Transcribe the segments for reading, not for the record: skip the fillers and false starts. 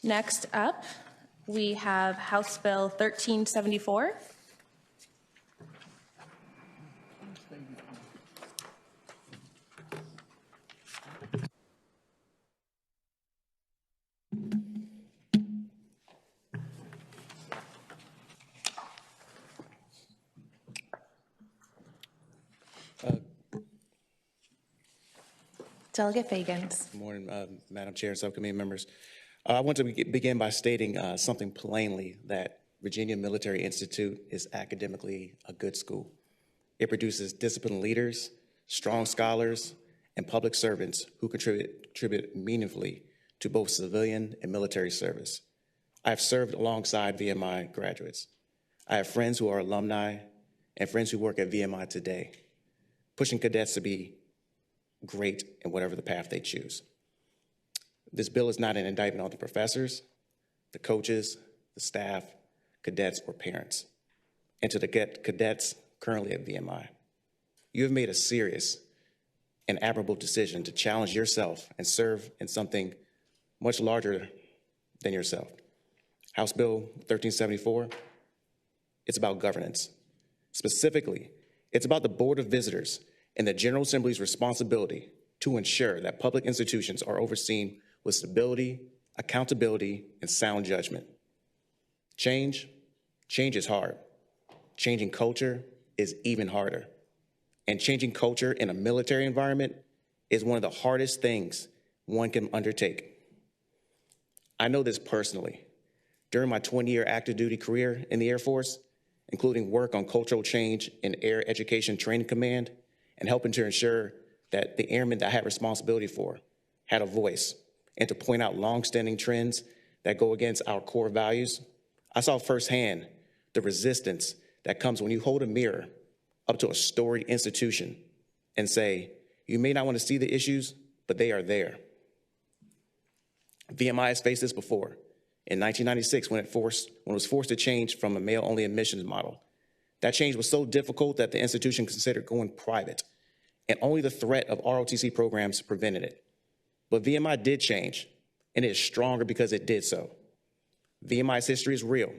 Next up, we have House Bill 1374. Delegate Fagans. Good morning, Madam Chair and subcommittee members. I want to begin by stating something plainly, that Virginia Military Institute is academically a good school. It produces disciplined leaders, strong scholars, and public servants who contribute meaningfully to both civilian and military service. I have served alongside VMI graduates. I have friends who are alumni and friends who work at VMI today, pushing cadets to be great in whatever the path they choose. This bill is not an indictment on the professors, the coaches, the staff, cadets, or parents. And to the cadets currently at VMI, you have made a serious and admirable decision to challenge yourself and serve in something much larger than yourself. House Bill 1374, it's about governance. Specifically, it's about the Board of Visitors and the General Assembly's responsibility to ensure that public institutions are overseen with stability, accountability, and sound judgment. Change is hard. Changing culture is even harder. And changing culture in a military environment is one of the hardest things one can undertake. I know this personally. During my 20-year active duty career in the Air Force, including work on cultural change in Air Education Training Command, and helping to ensure that the airmen that I had responsibility for had a voice, and to point out longstanding trends that go against our core values, I saw firsthand the resistance that comes when you hold a mirror up to a storied institution and say, you may not want to see the issues, but they are there. VMI has faced this before. In 1996, when it was forced to change from a male-only admissions model. That change was so difficult that the institution considered going private, and only the threat of ROTC programs prevented it. But VMI did change, and it is stronger because it did so. VMI's history is real.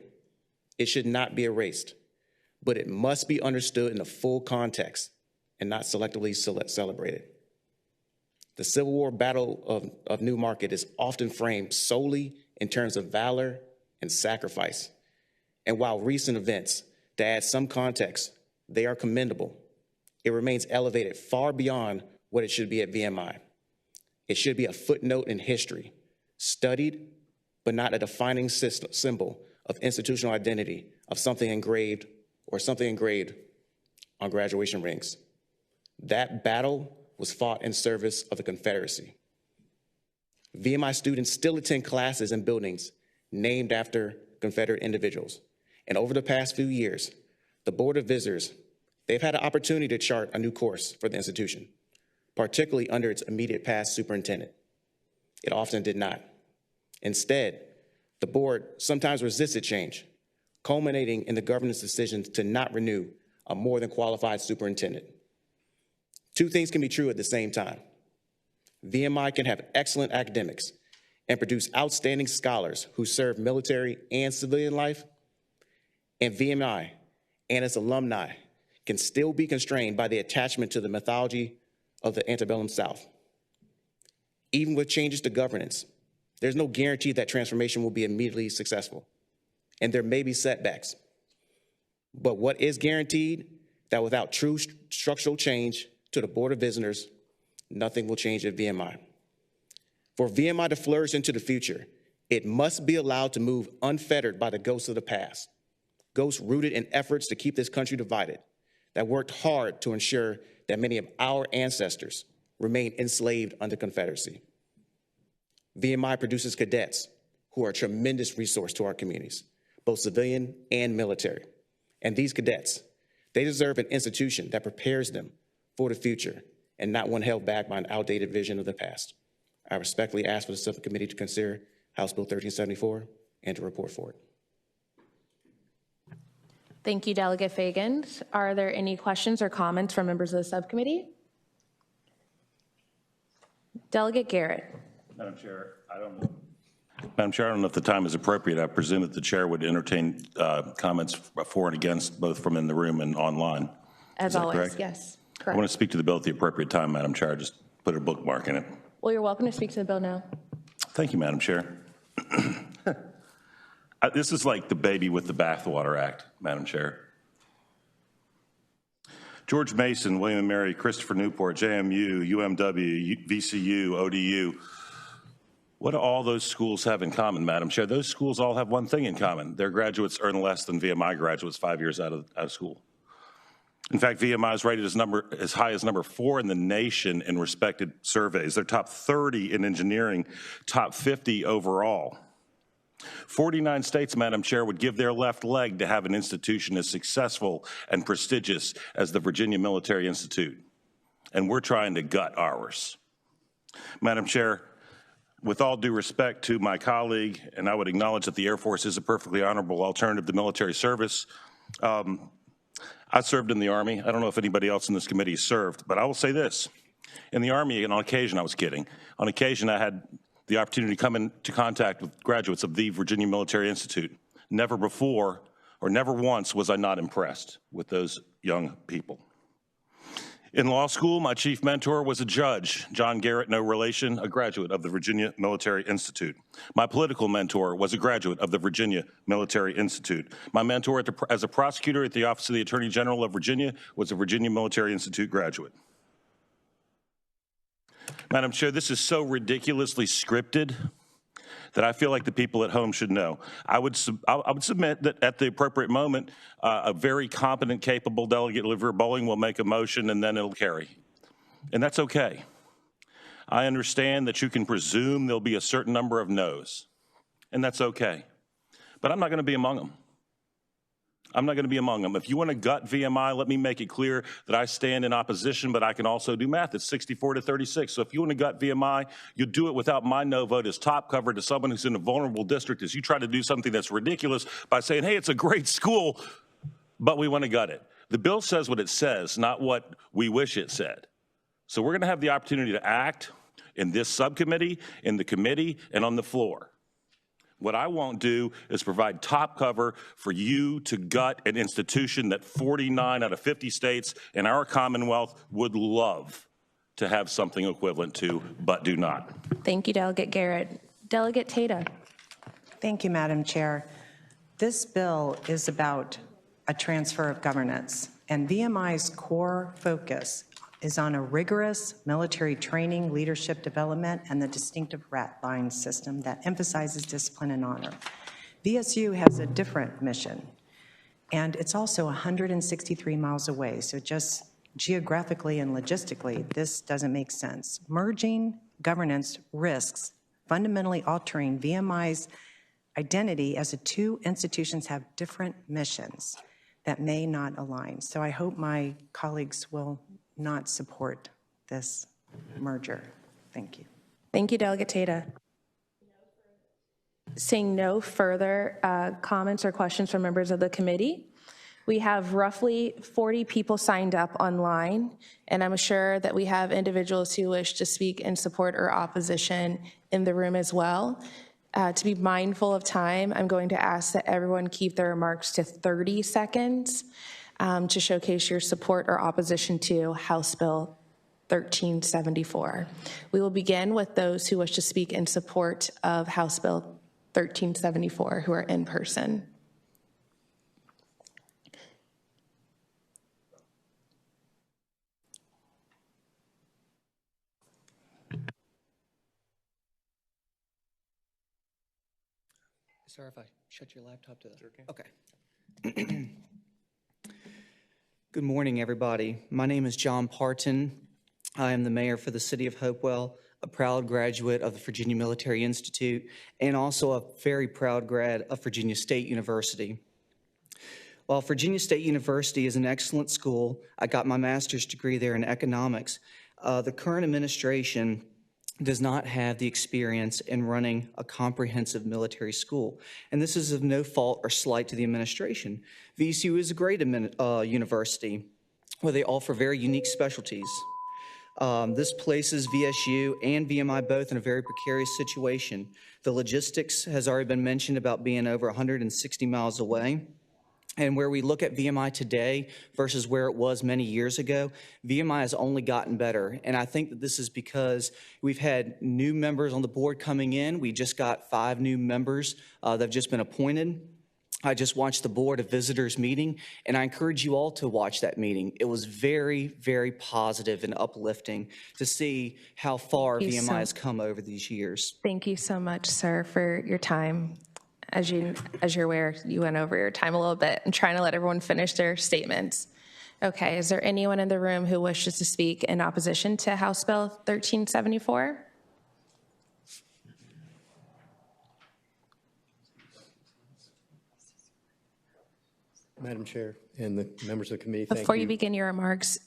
It should not be erased, but it must be understood in the full context and not selectively celebrated. The Civil War battle of New Market is often framed solely in terms of valor and sacrifice. And while recent events, to add some context, they are commendable, it remains elevated far beyond what it should be at VMI. It should be a footnote in history, studied, but not a defining symbol of institutional identity of something engraved on graduation rings. That battle was fought in service of the Confederacy. VMI students still attend classes in buildings named after Confederate individuals. And over the past few years, the Board of Visitors, they've had an opportunity to chart a new course for the institution, particularly under its immediate past superintendent. It often did not. Instead, the board sometimes resisted change, culminating in the governance decision to not renew a more than qualified superintendent. Two things can be true at the same time. VMI can have excellent academics and produce outstanding scholars who serve military and civilian life, and VMI and its alumni can still be constrained by the attachment to the mythology of the antebellum South. Even with changes to governance, there's no guarantee that transformation will be immediately successful, and there may be setbacks. But what is guaranteed, that without true structural change to the Board of Visitors, nothing will change at VMI. For VMI to flourish into the future, it must be allowed to move unfettered by the ghosts of the past, ghosts rooted in efforts to keep this country divided, that worked hard to ensure that many of our ancestors remain enslaved under Confederacy. VMI produces cadets who are a tremendous resource to our communities, both civilian and military. And these cadets, they deserve an institution that prepares them for the future and not one held back by an outdated vision of the past. I respectfully ask for the subcommittee to consider House Bill 1374 and to report for it. Thank you, Delegate Fagan. Are there any questions or comments from members of the subcommittee? Delegate Garrett. Madam Chair, I don't know. Madam Chair, I don't know if the time is appropriate. I presume that the chair would entertain comments for and against, both from in the room and online. As Is that always, correct? yes, I correct. want to speak to the bill at the appropriate time, Madam Chair. Just put a bookmark in it. Well, you're welcome to speak to the bill now. Thank you, Madam Chair. This is like the baby with the bathwater act, Madam Chair. George Mason, William and Mary, Christopher Newport, JMU, UMW, VCU, ODU. What do all those schools have in common, Madam Chair? Those schools all have one thing in common. Their graduates earn less than VMI graduates 5 years out of school. In fact, VMI is rated as high as number 4 in the nation in respected surveys. They're top 30 in engineering, top 50 overall. 49 states, Madam Chair, would give their left leg to have an institution as successful and prestigious as the Virginia Military Institute. And we're trying to gut ours. Madam Chair, with all due respect to my colleague, and I would acknowledge that the Air Force is a perfectly honorable alternative to military service. I served in the Army. I don't know if anybody else in this committee served, but I will say this. In the Army, and on occasion, I was kidding. On occasion, I had the opportunity to come into contact with graduates of the Virginia Military Institute. Never before, or never once, was I not impressed with those young people. In law school, my chief mentor was a judge, John Garrett, no relation, a graduate of the Virginia Military Institute. My political mentor was a graduate of the Virginia Military Institute. My mentor as a prosecutor at the Office of the Attorney General of Virginia was a Virginia Military Institute graduate. Madam Chair, this is so ridiculously scripted that I feel like the people at home should know. I would submit that at the appropriate moment, a very competent, capable delegate, Oliver Bowling, will make a motion and then it'll carry. And that's okay. I understand that you can presume there'll be a certain number of no's, and that's okay. But I'm not going to be among them. I'm not going to be among them. If you want to gut VMI, let me make it clear that I stand in opposition, but I can also do math. It's 64 to 36. So if you want to gut VMI, you do it without my no vote as top cover to someone who's in a vulnerable district as you try to do something that's ridiculous by saying, hey, it's a great school, but we want to gut it. The bill says what it says, not what we wish it said. So we're going to have the opportunity to act in this subcommittee, in the committee, and on the floor. What I won't do is provide top cover for you to gut an institution that 49 out of 50 states in our Commonwealth would love to have something equivalent to, but do not. Thank you, Delegate Garrett. Delegate Tata. Thank you, Madam Chair. This bill is about a transfer of governance, and VMI's core focus is on a rigorous military training, leadership development, and the distinctive rat line system that emphasizes discipline and honor. VSU has a different mission, and it's also 163 miles away, so just geographically and logistically, this doesn't make sense. Merging governance risks fundamentally altering VMI's identity as the two institutions have different missions that may not align. So I hope my colleagues will not support this merger. Thank you. Thank you, Delegate Tata. Seeing no further comments or questions from members of the committee, we have roughly 40 people signed up online, and I'm sure that we have individuals who wish to speak in support or opposition in the room as well. To be mindful of time, I'm going to ask that everyone keep their remarks to 30 seconds to showcase your support or opposition to House Bill 1374. We will begin with those who wish to speak in support of House Bill 1374 who are in person. Sorry if I shut your laptop to that. Okay. Good morning, everybody. My name is John Parton. I am the mayor for the city of Hopewell, a proud graduate of the Virginia Military Institute, and also a very proud grad of Virginia State University. While Virginia State University is an excellent school, I got my master's degree there in economics. The current administration does not have the experience in running a comprehensive military school. And this is of no fault or slight to the administration. VCU is a great university where they offer very unique specialties. This places VSU and VMI both in a very precarious situation. The logistics has already been mentioned about being over 160 miles away. And where we look at VMI today versus where it was many years ago, VMI has only gotten better. And I think that this is because we've had new members on the board coming in. We just got 5 new members that have just been appointed. I just watched the Board of Visitors meeting, and I encourage you all to watch that meeting. It was very, very positive and uplifting to see how far VMI has come over these years. Thank you so much, sir, for your time. As you're aware, you went over your time a little bit and trying to let everyone finish their statements. Okay, is there anyone in the room who wishes to speak in opposition to House Bill 1374? Madam Chair and the members of the committee, thank you. Before you begin your remarks,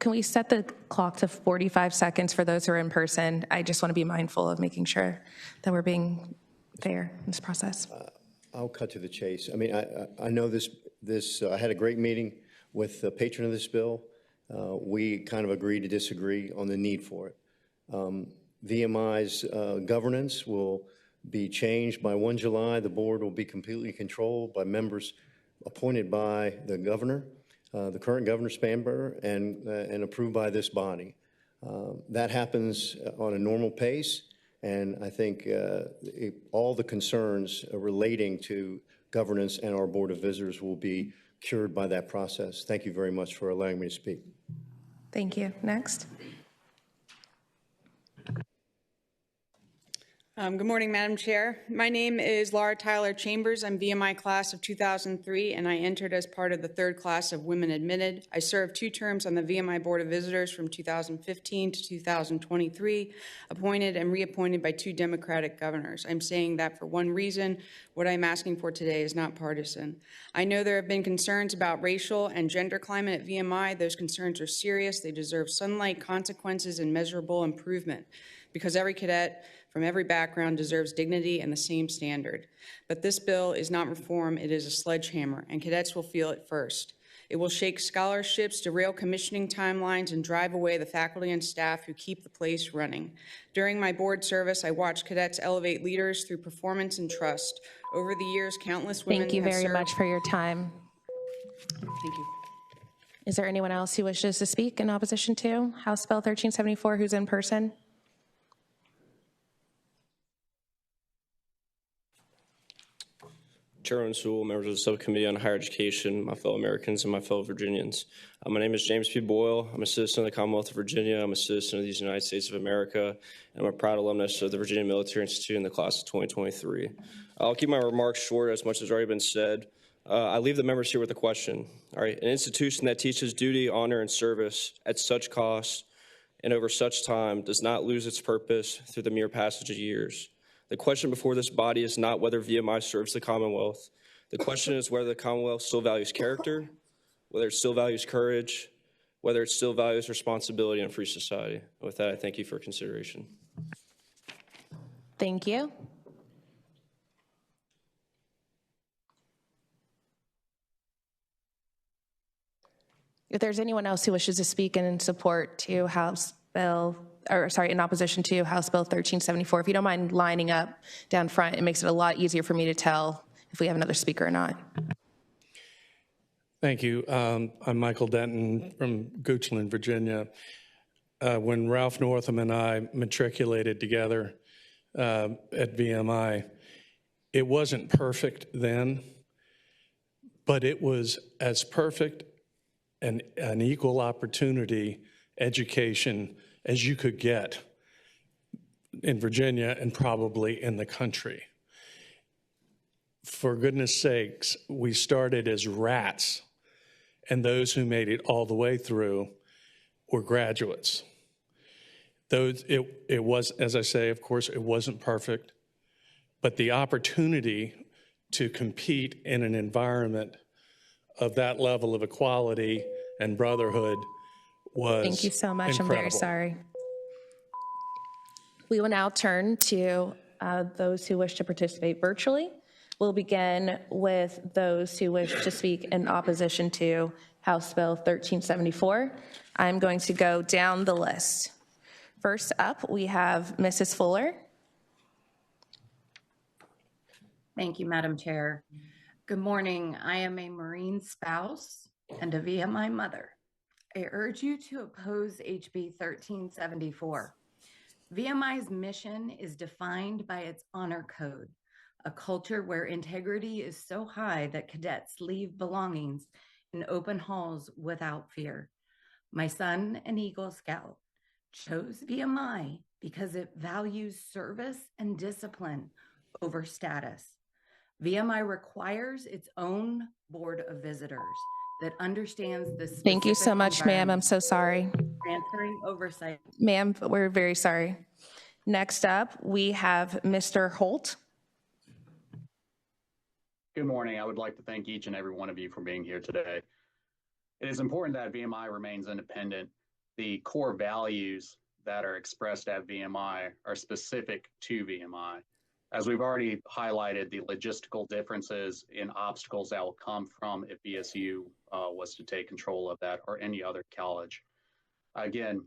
can we set the clock to 45 seconds for those who are in person? I just want to be mindful of making sure that we're being fair in this process. I'll cut to the chase. I mean, I know this. I had a great meeting with the patron of this bill. We kind of agreed to disagree on the need for it. VMI's governance will be changed by 1 July. The board will be completely controlled by members appointed by the governor, the current governor Spanberger, and approved by this body. That happens on a normal pace. And I think all the concerns relating to governance and our Board of Visitors will be cured by that process. Thank you very much for allowing me to speak. Thank you. Next. Good morning, Madam Chair. My name is Laura Tyler Chambers. I'm VMI class of 2003, and I entered as part of the 3rd class of women admitted. I served 2 terms on the VMI Board of Visitors from 2015 to 2023, appointed and reappointed by 2 Democratic governors. I'm saying that for one reason. What I'm asking for today is not partisan. I know there have been concerns about racial and gender climate at VMI. Those concerns are serious. They deserve sunlight, consequences, and measurable improvement, because every cadet from every background deserves dignity and the same standard. But this bill is not reform, it is a sledgehammer, and cadets will feel it first. It will shake scholarships, derail commissioning timelines, and drive away the faculty and staff who keep the place running. During my board service, I watched cadets elevate leaders through performance and trust. Over the years, countless women Thank you very much for your time. Thank you. Is there anyone else who wishes to speak in opposition to House Bill 1374 who's in person? Chairman Sewell, members of the Subcommittee on Higher Education, my fellow Americans, and my fellow Virginians. My name is James P. Boyle. I'm a citizen of the Commonwealth of Virginia. I'm a citizen of the United States of America, and I'm a proud alumnus of the Virginia Military Institute in the class of 2023. I'll keep my remarks short, as much has already been said. I leave the members here with a question. All right, an institution that teaches duty, honor, and service at such cost and over such time does not lose its purpose through the mere passage of years. The question before this body is not whether VMI serves the Commonwealth. The question is whether the Commonwealth still values character, whether it still values courage, whether it still values responsibility in a free society. With that, I thank you for consideration. Thank you. If there's anyone else who wishes to speak in support to in opposition to House Bill 1374, if you don't mind lining up down front, it makes it a lot easier for me to tell if we have another speaker or not. Thank you. I'm Michael Denton from Goochland, Virginia. When Ralph Northam and I matriculated together at VMI, it wasn't perfect then, but it was as perfect an equal opportunity education as you could get in Virginia and probably in the country. For goodness sakes, we started as rats, and those who made it all the way through were graduates. Though it was, as I say, of course, it wasn't perfect, but the opportunity to compete in an environment of that level of equality and brotherhood was Thank you so much. incredible. I'm very sorry. We will now turn to those who wish to participate virtually. We'll begin with those who wish to speak in opposition to House Bill 1374. I'm going to go down the list. First up, we have Mrs. Fuller. Thank you, Madam Chair. Good morning. I am a Marine spouse and a VMI mother. I urge you to oppose HB 1374. VMI's mission is defined by its honor code, a culture where integrity is so high that cadets leave belongings in open halls without fear. My son, an Eagle Scout, chose VMI because it values service and discipline over status. VMI requires its own board of visitors that understands the specific Thank you so much, ma'am. I'm so sorry. transferring oversight. Ma'am, we're very sorry. Next up, we have Mr. Holt. Good morning. I would like to thank each and every one of you for being here today. It is important that VMI remains independent. The core values that are expressed at VMI are specific to VMI. As we've already highlighted, the logistical differences in obstacles that will come from if VSU was to take control of that, or any other college. Again,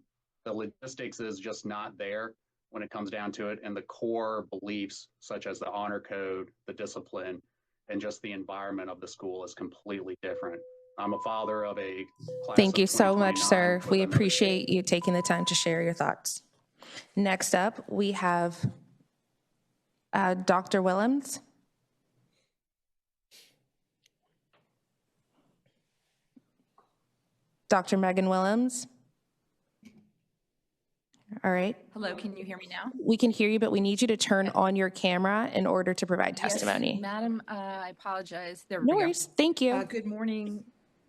the logistics is just not there when it comes down to it, and the core beliefs such as the honor code, the discipline, and just the environment of the school is completely different. I'm a father of a class Thank of you so much, 2029 sir. with We another appreciate you taking the time to share your thoughts. Next up, we have Dr. Willems. Dr. Megan Willems. All right. Hello, can you hear me now? We can hear you, but we need you to turn on your camera in order to provide testimony. Yes, Madam, I apologize. There No we go. worries. Thank you. Good morning.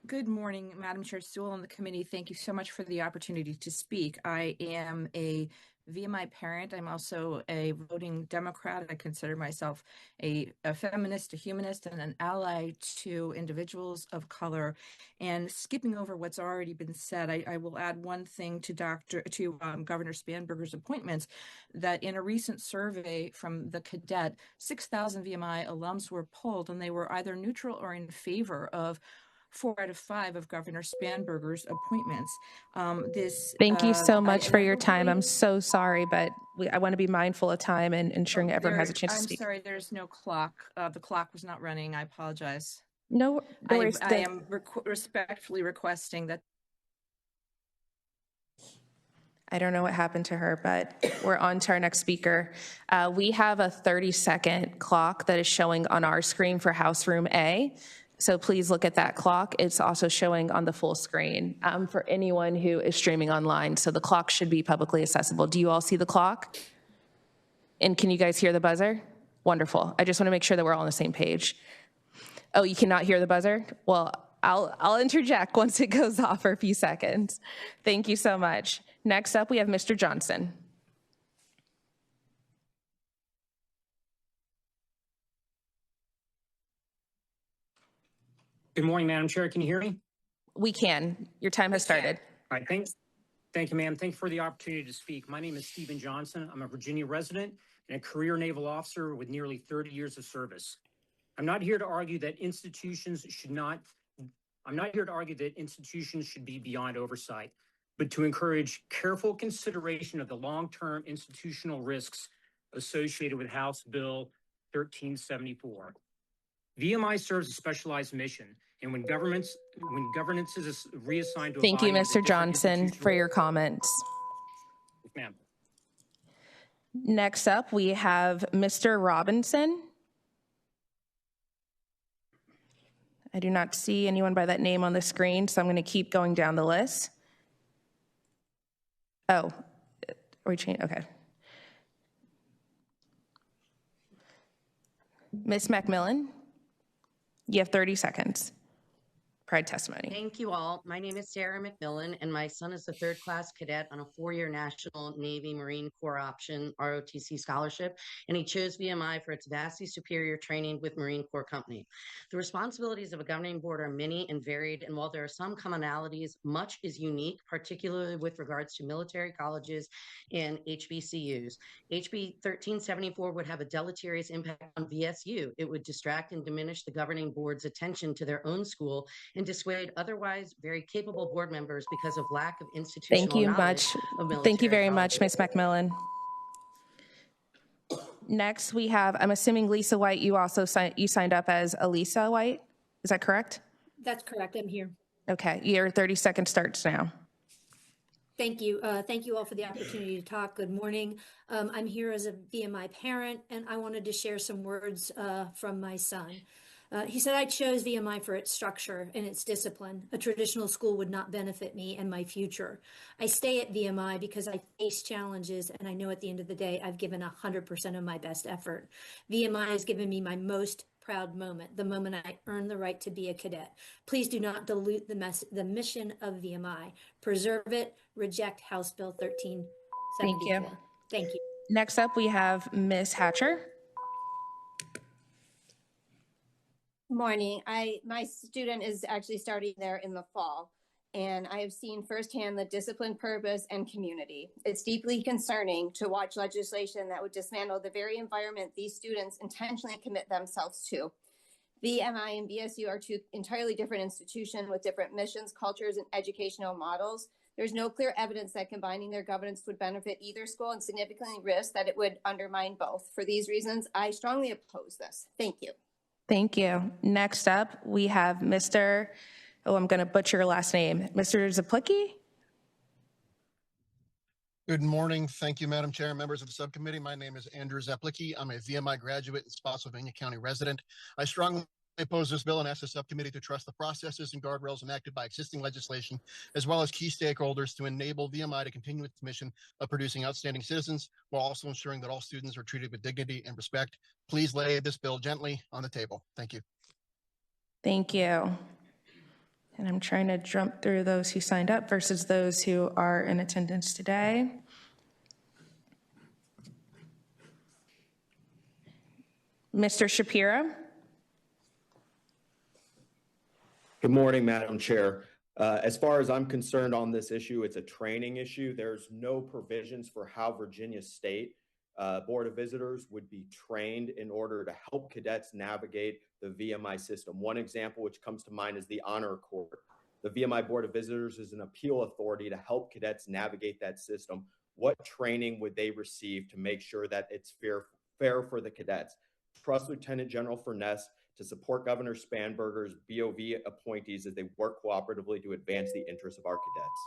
Good morning, Madam Chair Sewell and the committee. Thank you so much for the opportunity to speak. I am a VMI parent. I'm also a voting Democrat. I consider myself a feminist, a humanist, and an ally to individuals of color. And skipping over what's already been said, I will add one thing to Governor Spanberger's appointments, that in a recent survey from the cadet, 6,000 VMI alums were polled, and they were either neutral or in favor of 4 out of 5 of Governor Spanberger's appointments. Thank you so much for your time. I'm so sorry, but I want to be mindful of time and ensuring everyone has a chance to speak. I'm sorry, there's no clock. The clock was not running. I apologize. No worries. I am respectfully requesting that. I don't know what happened to her, but we're on to our next speaker. We have a 30-second clock that is showing on our screen for House Room A. So please look at that clock. It's also showing on the full screen for anyone who is streaming online. So the clock should be publicly accessible. Do you all see the clock? And can you guys hear the buzzer? Wonderful. I just want to make sure that we're all on the same page. Oh, you cannot hear the buzzer? Well, I'll interject once it goes off for a few seconds. Thank you so much. Next up, we have Mr. Johnson. Good morning, Madam Chair. Can you hear me? We can. Your time has started. All right, thanks. Thank you, ma'am. Thank you for the opportunity to speak. My name is Stephen Johnson. I'm a Virginia resident and a career naval officer with nearly 30 years of service. I'm not here to argue that institutions should be beyond oversight, but to encourage careful consideration of the long-term institutional risks associated with House Bill 1374. VMI serves a specialized mission, and when governance is reassigned to a Thank you, body with a Mr. different Johnson, for your institutional- comments. Yes, ma'am. Next up, we have Mr. Robinson. I do not see anyone by that name on the screen, so I'm going to keep going down the list. Oh, are we changing? Okay. Ms. McMillan, you have 30 seconds. Pride testimony. Thank you all. My name is Sarah McMillan, and my son is a third-class cadet on a 4-year National Navy Marine Corps option ROTC scholarship, and he chose VMI for its vastly superior training with Marine Corps Company. The responsibilities of a governing board are many and varied, and while there are some commonalities, much is unique, particularly with regards to military colleges and HBCUs. HB 1374 would have a deleterious impact on VSU. It would distract and diminish the governing board's attention to their own school and and dissuade otherwise very capable board members because of lack of Thank institutional you knowledge much. of military Thank you very much, politics. Ms. McMillan. Next, we have, I'm assuming Lisa White, you also signed up as Elisa White. Is that correct? That's correct. I'm here. Okay, your 30 seconds starts now. Thank you. Thank you all for the opportunity to talk. Good morning. I'm here as a VMI parent, and I wanted to share some words from my son. He said, I chose VMI for its structure and its discipline. A traditional school would not benefit me and my future. I stay at VMI because I face challenges, and I know at the end of the day, I've given 100% of my best effort. VMI has given me my most proud moment, the moment I earned the right to be a cadet. Please do not dilute the mission of VMI. Preserve it, reject House Bill 1374. Thank you. Thank you. Next up, we have Ms. Hatcher. Morning. My student is actually starting there in the fall, and I have seen firsthand the discipline, purpose, and community. It's deeply concerning to watch legislation that would dismantle the very environment these students intentionally commit themselves to. VMI and BSU are two entirely different institutions with different missions, cultures, and educational models. There's no clear evidence that combining their governance would benefit either school and significantly risk that it would undermine both. For these reasons, I strongly oppose this. Thank you. Thank you. Next up, we have Mr., I'm going to butcher your last name, Mr. Zaplicki. Good morning. Thank you, Madam Chair and members of the subcommittee. My name is Andrew Zaplicki. I'm a VMI graduate and Spotsylvania County resident. I strongly oppose this bill and ask the subcommittee to trust the processes and guardrails enacted by existing legislation, as well as key stakeholders to enable VMI to continue its mission of producing outstanding citizens while also ensuring that all students are treated with dignity and respect. Please lay this bill gently on the table. Thank you. Thank you. And I'm trying to jump through those who signed up versus those who are in attendance today. Mr. Shapiro. Good morning, Madam Chair. As far as I'm concerned on this issue, it's a training issue. There's no provisions for how Virginia State Board of Visitors would be trained in order to help cadets navigate the VMI system. One example which comes to mind is the Honor Court. The VMI Board of Visitors is an appeal authority to help cadets navigate that system. What training would they receive to make sure that it's fair for the cadets? Trust Lieutenant General Furness to support Governor Spanberger's BOV appointees as they work cooperatively to advance the interests of our cadets.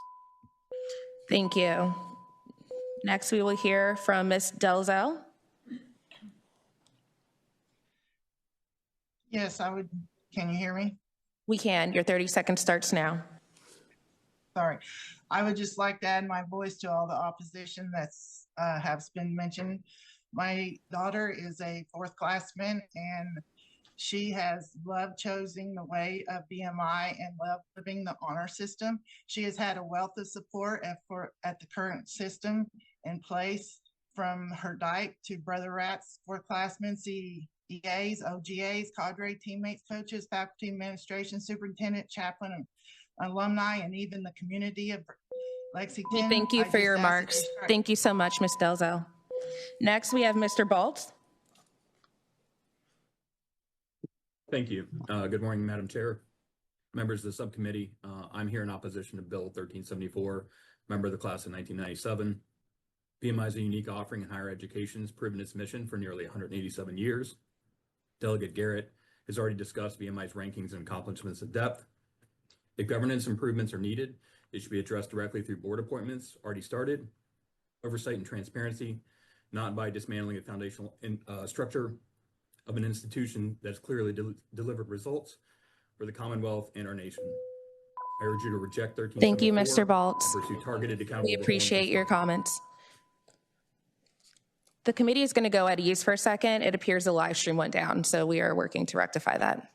Thank you. Next, we will hear from Ms. Delzell. Yes, I would. Can you hear me? We can. Your 30 seconds starts now. Sorry. I would just like to add my voice to all the opposition that's has been mentioned. My daughter is a fourth classman, and she has loved choosing the way of VMI and loved living the honor system. She has had a wealth of support at the current system in place, from her dike to Brother Rats, fourth classmen, CEAs, OGAs, cadre, teammates, coaches, faculty, administration, superintendent, chaplain, alumni, and even the community of Lexington. Thank you for your remarks. Thank you so much, Ms. Delzell. Next, we have Mr. Baltz. Thank you. Good morning, Madam Chair, members of the subcommittee. I'm here in opposition to Bill 1374, member of the class of 1997. VMI is a unique offering in higher education, has proven its mission for nearly 187 years. Delegate Garrett has already discussed VMI's rankings and accomplishments in depth. If governance improvements are needed, it should be addressed directly through board appointments already started, oversight and transparency, not by dismantling a foundational structure of an institution that's clearly delivered results for the Commonwealth and our nation. I urge you to reject 1374. Thank you, Mr. Baltz. And pursue targeted accountable. We appreciate your comments. The committee is going to go at ease for a second. It appears the live stream went down, so we are working to rectify that.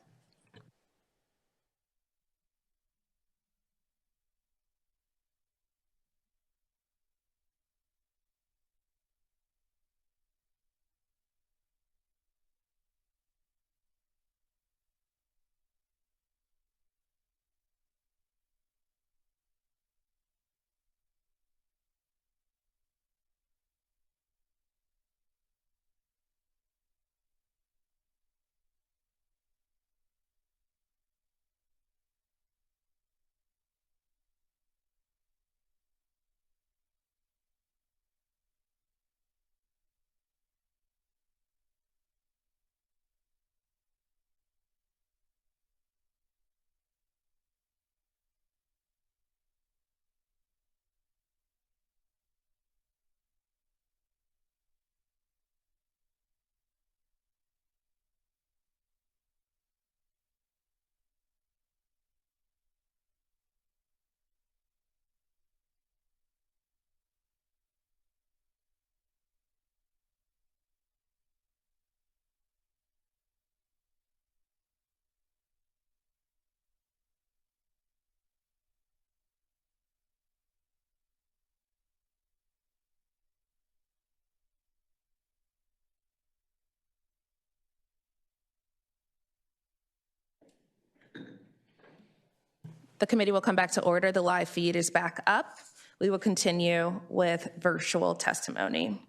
The committee will come back to order. The live feed is back up. We will continue with virtual testimony.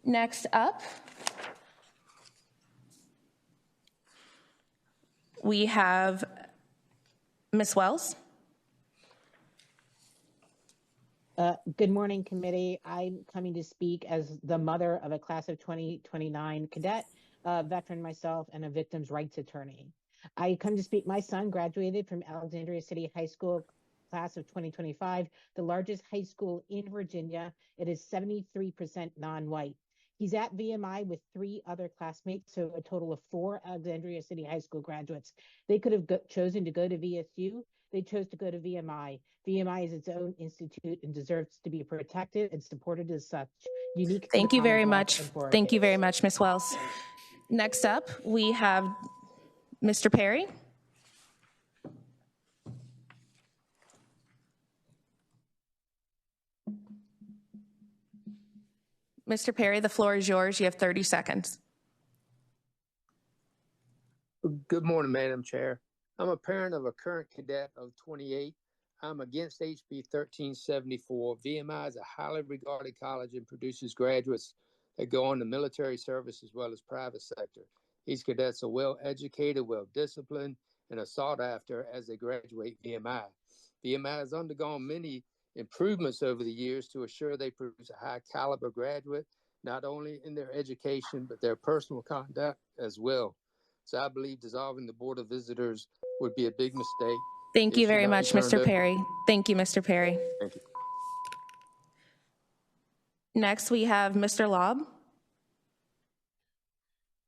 Next up, we have Ms. Wells. Good morning, committee. I'm coming to speak as the mother of a class of 2029 cadet, veteran myself, and a victim's rights attorney. I come to speak. My son graduated from Alexandria City High School class of 2025, the largest high school in Virginia. It is 73% non-white. He's at VMI with 3 other classmates, so a total of 4 Alexandria City High School graduates. They could have chosen to go to VSU. They chose to go to VMI. VMI is its own institute and deserves to be protected and supported as such. Unique. Thank you very much. Thank you very much, Ms. Wells. Next up, we have Mr. Perry. Mr. Perry, the floor is yours. You have 30 seconds. Good morning, Madam Chair. I'm a parent of a current cadet of 28. I'm against HB 1374. VMI is a highly regarded college and produces graduates that go on to military service as well as private sector. These cadets are well educated, well disciplined, and are sought after as they graduate VMI. VMI has undergone many improvements over the years to assure they produce a high caliber graduate, not only in their education, but their personal conduct as well. So I believe dissolving the Board of Visitors would be a big mistake. Thank you very much, Mr. Perry. Thank you, Mr. Perry. Thank you. Next, we have Mr. Lobb.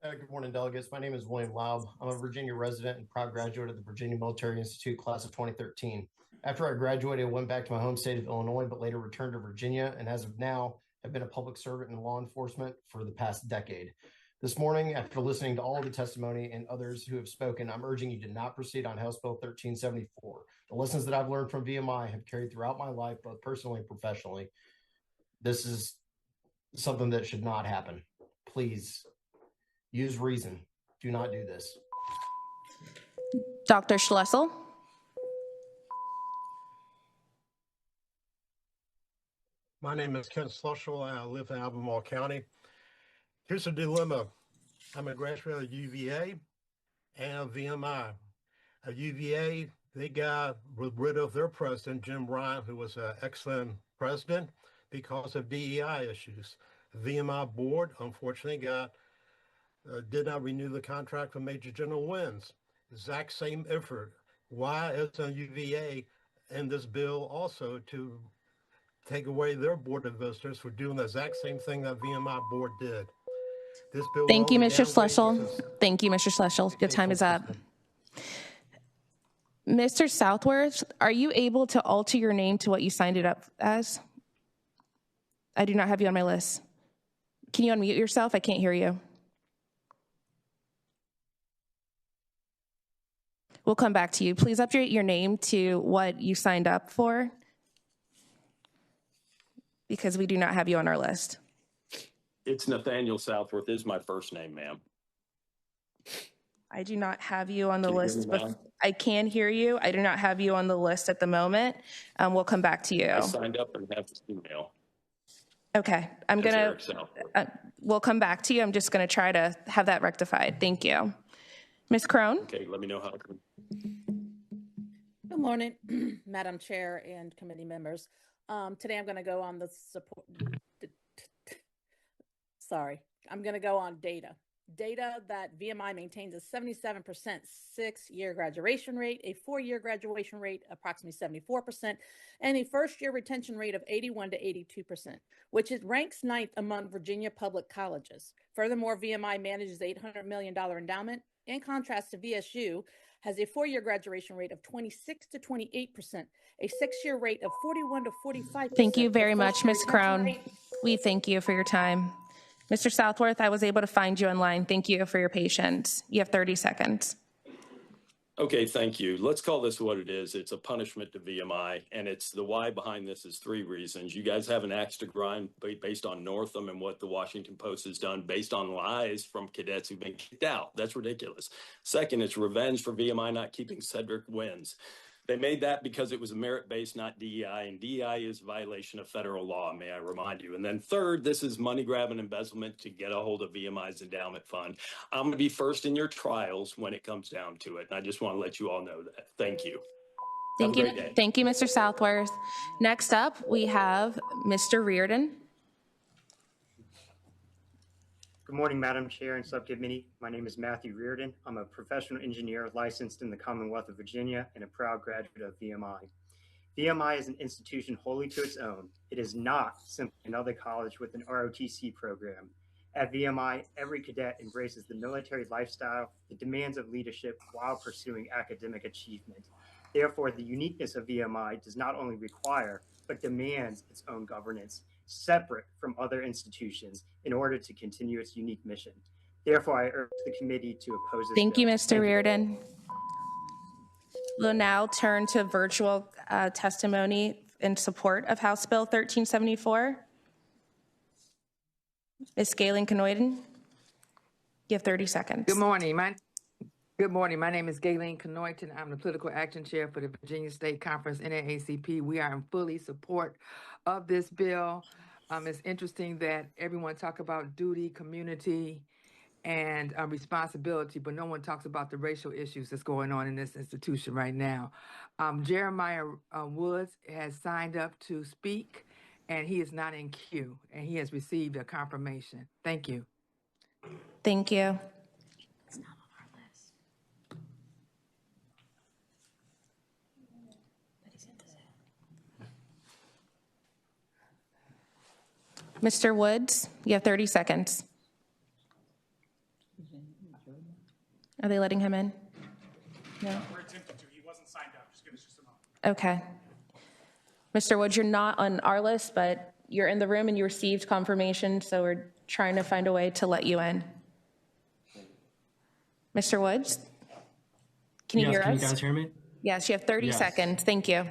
Good morning, delegates. My name is William Laub. I'm a Virginia resident and proud graduate of the Virginia Military Institute class of 2013. After I graduated, I went back to my home state of Illinois, but later returned to Virginia, and as of now, have been a public servant in law enforcement for the past decade. This morning, after listening to all of the testimony and others who have spoken, I'm urging you to not proceed on House Bill 1374. The lessons that I've learned from VMI have carried throughout my life, both personally and professionally. This is something that should not happen. Please use reason. Do not do this. Dr. Schlessel. My name is Ken Schlussel, and I live in Albemarle County. Here's a dilemma. I'm a graduate of UVA and of VMI. At UVA, they got rid of their president, Jim Ryan, who was an excellent president, because of DEI issues. The VMI board, unfortunately, did not renew the contract with Major General Wins. Exact same effort. Why isn't UVA in this bill also to take away their board of visitors for doing the exact same thing that VMI board did? This bill. Thank you, Mr. Schlessel. Thank you, Mr. Schlessel. Your time is up. Mr. Southworth, are you able to alter your name to what you signed it up as? I do not have you on my list. Can you unmute yourself? I can't hear you. We'll come back to you. Please update your name to what you signed up for, because we do not have you on our list. It's Nathaniel Southworth is my first name, ma'am. I do not have you on the list, but I can hear you. I do not have you on the list at the moment. We'll come back to you. I signed up and have this email. Okay, we'll come back to you. I'm just gonna try to have that rectified. Thank you. Ms. Crone? Okay, let me know how. Good morning, Madam Chair and committee members. Today I'm gonna go on the support. I'm going to go on data. Data that VMI maintains a 77% 6-year graduation rate, a 4-year graduation rate, approximately 74%, and a first-year retention rate of 81 to 82%, which is ranks 9th among Virginia public colleges. Furthermore, VMI manages $800 million endowment. In contrast to VSU, has a 4-year graduation rate of 26 to 28%, a 6-year rate of 41 to 45%. Thank you very much, Ms. Crone. We thank you for your time. Mr. Southworth, I was able to find you online. Thank you for your patience. You have 30 seconds. Okay, thank you. Let's call this what it is. It's a punishment to VMI, and it's the why behind this is 3 reasons. You guys have an axe to grind based on Northam and what the Washington Post has done based on lies from cadets who've been kicked out. That's ridiculous. Second, it's revenge for VMI not keeping Cedric Wins. They made that because it was merit-based, not DEI, and DEI is a violation of federal law, may I remind you. And then third, this is money grab and embezzlement to get a hold of VMI's endowment fund. I'm going to be first in your trials when it comes down to it, and I just want to let you all know that. Thank you. Thank you. Thank you, Mr. Southworth. Next up, we have Mr. Reardon. Good morning, Madam Chair and Subcommittee. My name is Matthew Reardon. I'm a professional engineer licensed in the Commonwealth of Virginia and a proud graduate of VMI. VMI is an institution wholly to its own. It is not simply another college with an ROTC program. At VMI, every cadet embraces the military lifestyle, the demands of leadership while pursuing academic achievement. Therefore, the uniqueness of VMI does not only require, but demands its own governance, separate from other institutions in order to continue its unique mission. Therefore, I urge the committee to oppose this Thank bill. you, Mr. Reardon. We'll now turn to virtual testimony in support of House Bill 1374. Ms. Galen Canoiden, you have 30 seconds. Good morning. My name is Galen Canoiden. I'm the Political Action Chair for the Virginia State Conference NAACP. We are in fully support of this bill. It's interesting that everyone talks about duty, community, and responsibility, but no one talks about the racial issues that's going on in this institution right now. Jeremiah Woods has signed up to speak, and he is not in queue, and he has received a confirmation. Thank you. Thank you. It's not on our list. Mr. Woods, you have 30 seconds. Are they letting him in? No? We're attempting to. He wasn't signed up. Just give us just a moment. Okay. Mr. Woods, you're not on our list, but you're in the room and you received confirmation, so we're trying to find a way to let you in. Mr. Woods, can you hear us? Can you guys hear me? Yes, you have 30 seconds. Thank you.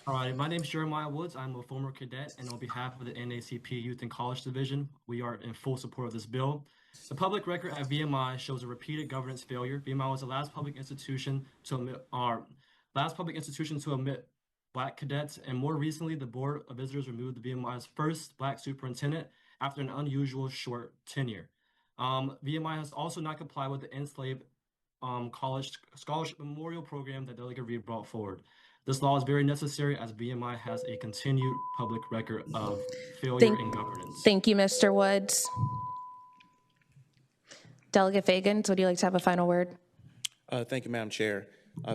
All right, my name is Jeremiah Woods. I'm a former cadet, and on behalf of the NAACP Youth and College Division, we are in full support of this bill. The public record at VMI shows a repeated governance failure. VMI was the last public institution to admit Black cadets, and more recently, the Board of Visitors removed the VMI's first Black superintendent after an unusual short tenure. VMI has also not complied with the enslaved college scholarship memorial program that Delegate Reed brought forward. This law is very necessary as VMI has a continued public record of failure in governance. Thank you, Mr. Woods. Delegate Fagans, would you like to have a final word? Thank you, Madam Chair.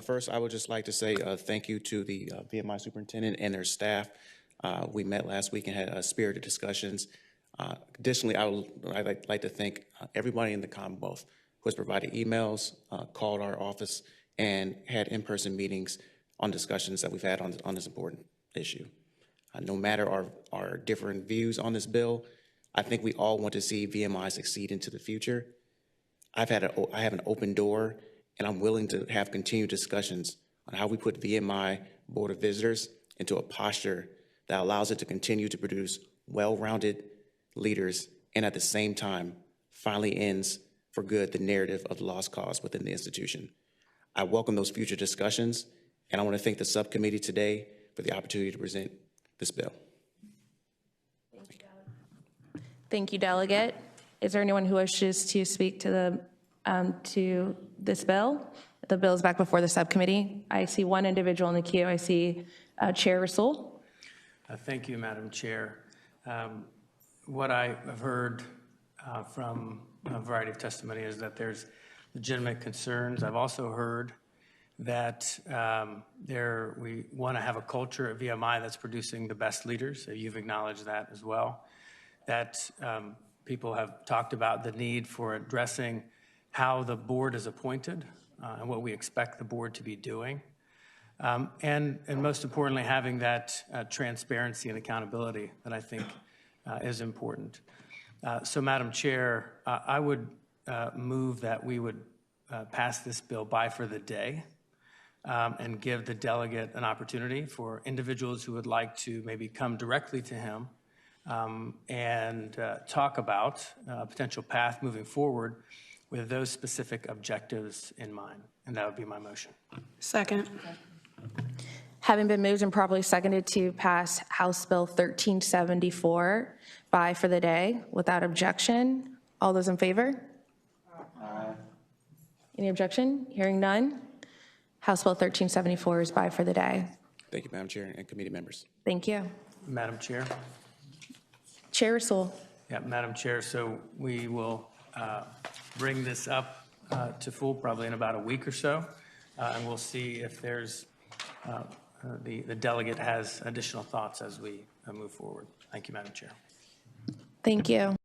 First, I would just like to say thank you to the VMI superintendent and their staff. We met last week and had spirited discussions. Additionally, I'd like to thank everybody in the Commonwealth who has provided emails, called our office, and had in-person meetings on discussions that we've had on this important issue. No matter our different views on this bill, I think we all want to see VMI succeed into the future. I have an open door, and I'm willing to have continued discussions on how we put VMI Board of Visitors into a posture that allows it to continue to produce well-rounded leaders and at the same time finally ends for good the narrative of the lost cause within the institution. I welcome those future discussions, and I want to thank the subcommittee today for the opportunity to present this bill. Thank you, Delegate. Is there anyone who wishes to speak to this bill? The bill is back before the subcommittee. I see one individual in the queue. I see Chair Rasool. Thank you, Madam Chair. What I have heard from a variety of testimony is that there's legitimate concerns. I've also heard that we want to have a culture at VMI that's producing the best leaders. So you've acknowledged that as well. That people have talked about the need for addressing how the board is appointed and what we expect the board to be doing. And most importantly, having that transparency and accountability that I think is important. So, Madam Chair, I would move that we would pass this bill by for the day and give the delegate an opportunity for individuals who would like to maybe come directly to him and talk about a potential path moving forward with those specific objectives in mind. And that would be my motion. Second. Having been moved and properly seconded to pass House Bill 1374 by for the day without objection. All those in favor? Aye. Any objection? Hearing none. House Bill 1374 is by for the day. Thank you, Madam Chair and committee members. Thank you. Madam Chair. Chair Rasool. Yeah, Madam Chair, so we will bring this up to full probably in about a week or so, and we'll see if there's the delegate has additional thoughts as we move forward. Thank you, Madam Chair. Thank you.